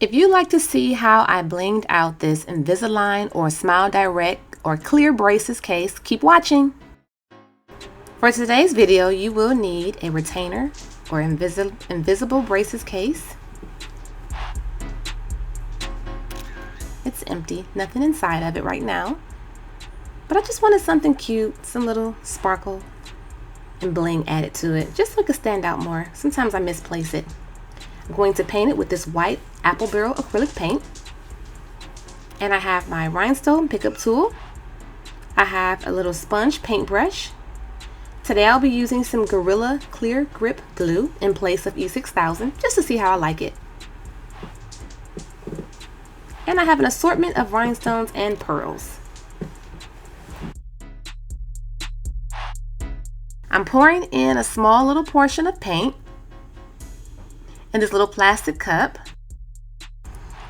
If you'd like to see how I blinged out this Invisalign or Smile Direct or clear braces case, keep watching. For today's video, you will need a retainer or invisible braces case. It's empty, nothing inside of it right now. But I just wanted something cute, some little sparkle and bling added to it, just so it could stand out more. Sometimes I misplace it. I'm going to paint it with this white apple barrel acrylic paint. And I have my rhinestone pickup tool. I have a little sponge paintbrush. Today I'll be using some Gorilla Clear Grip glue in place of E6000 just to see how I like it. And I have an assortment of rhinestones and pearls. I'm pouring in a small little portion of paint in this little plastic cup.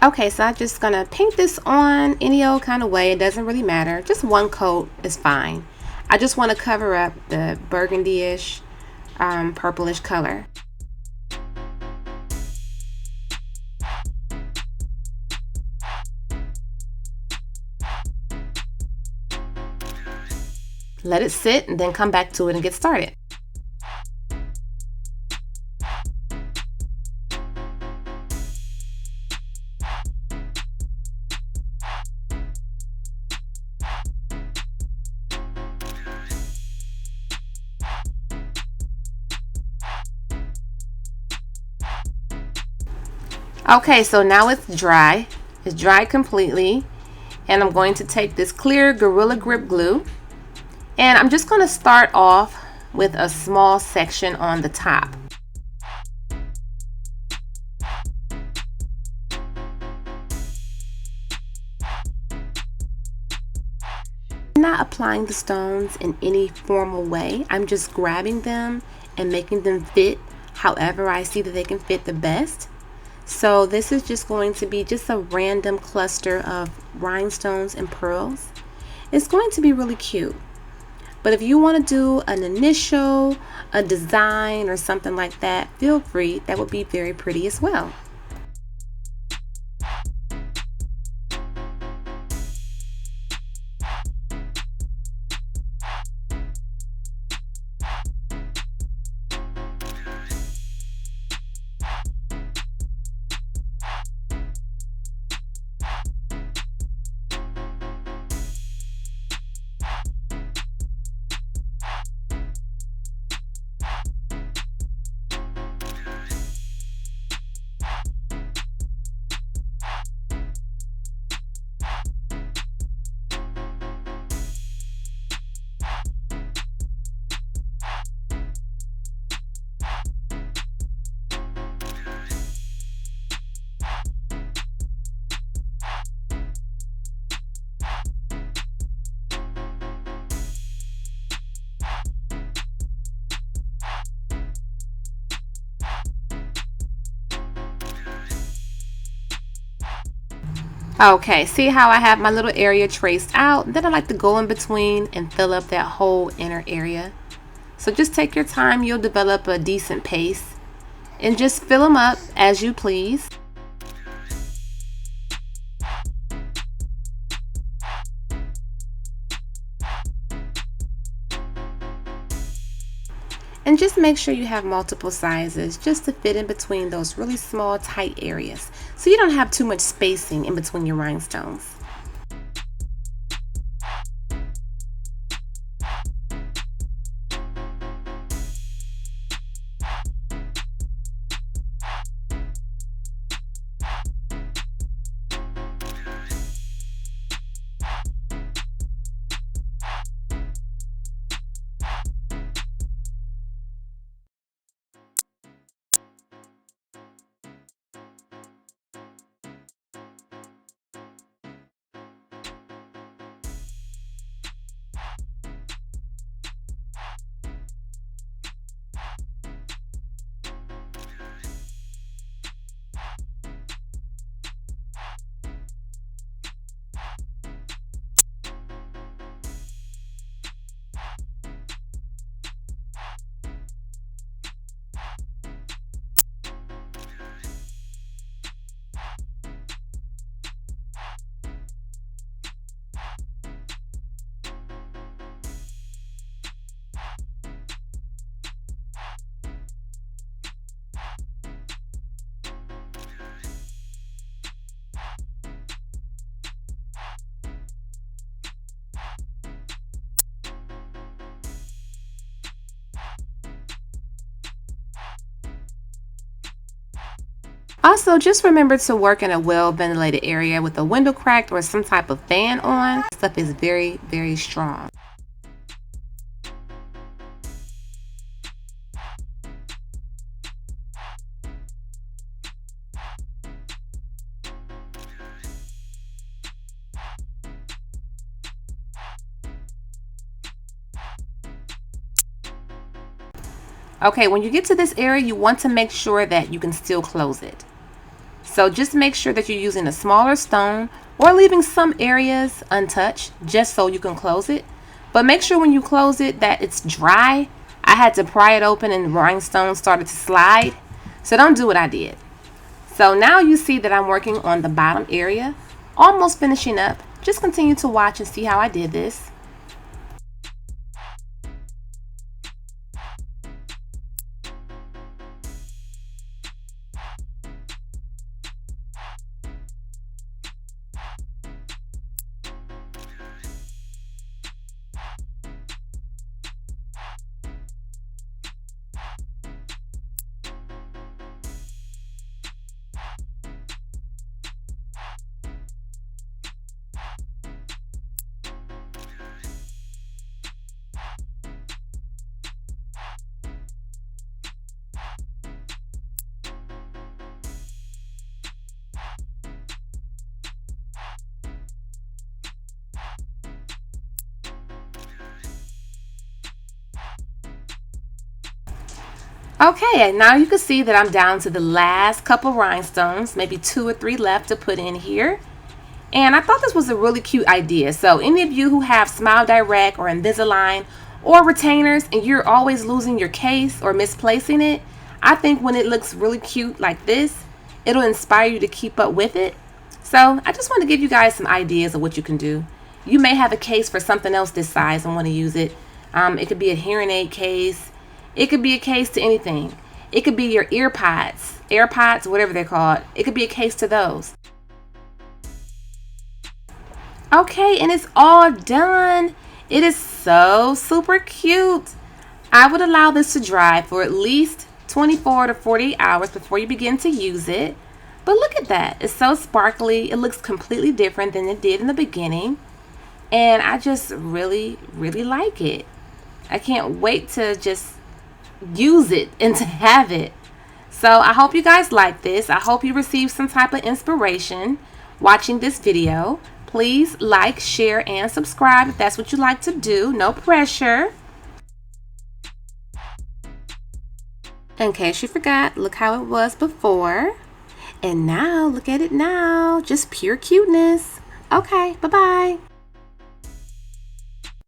Okay, so I'm just gonna paint this on any old kind of way. It doesn't really matter. Just one coat is fine. I just want to cover up the burgundy-ish, purplish color. Let it sit and then come back to it and get started. Okay, so now it's dry. It's dried completely. And I'm going to take this clear Gorilla Grip glue. And I'm just going to start off with a small section on the top. I'm not applying the stones in any formal way. I'm just grabbing them and making them fit however I see that they can fit the best. So this is just going to be just a random cluster of rhinestones and pearls. It's going to be really cute. But if you want to do an initial, a design or something like that, feel free. That would be very pretty as well. Okay, see how I have my little area traced out? Then I like to go in between and fill up that whole inner area. So just take your time, you'll develop a decent pace. And just fill them up as you please. And just make sure you have multiple sizes just to fit in between those really small tight areas so you don't have too much spacing in between your rhinestones. Also, just remember to work in a well-ventilated area with a window cracked or some type of fan on. Stuff is very, very strong. Okay, when you get to this area, you want to make sure that you can still close it. So just make sure that you're using a smaller stone or leaving some areas untouched just so you can close it. But make sure when you close it that it's dry. I had to pry it open and the rhinestone started to slide. So don't do what I did. So now you see that I'm working on the bottom area, almost finishing up. Just continue to watch and see how I did this. Okay, and now you can see that I'm down to the last couple rhinestones, maybe 2 or 3 left to put in here. And I thought this was a really cute idea. So any of you who have Smile Direct or Invisalign or retainers and you're always losing your case or misplacing it, I think when it looks really cute like this, it'll inspire you to keep up with it. So I just want to give you guys some ideas of what you can do. You may have a case for something else this size and want to use it. It could be a hearing aid case. It could be a case to anything. It could be your ear pods, AirPods, whatever they're called. It could be a case to those. Okay, and it's all done. It is so super cute. I would allow this to dry for at least 24 to 48 hours before you begin to use it. But look at that. It's so sparkly. It looks completely different than it did in the beginning. And I just really, really like it. I can't wait to just use it and to have it. So I hope you guys like this. I hope you received some type of inspiration watching this video. Please like, share, and subscribe if that's what you like to do. No pressure. In case you forgot, look how it was before. And now, look at it now. Just pure cuteness. Okay, bye-bye.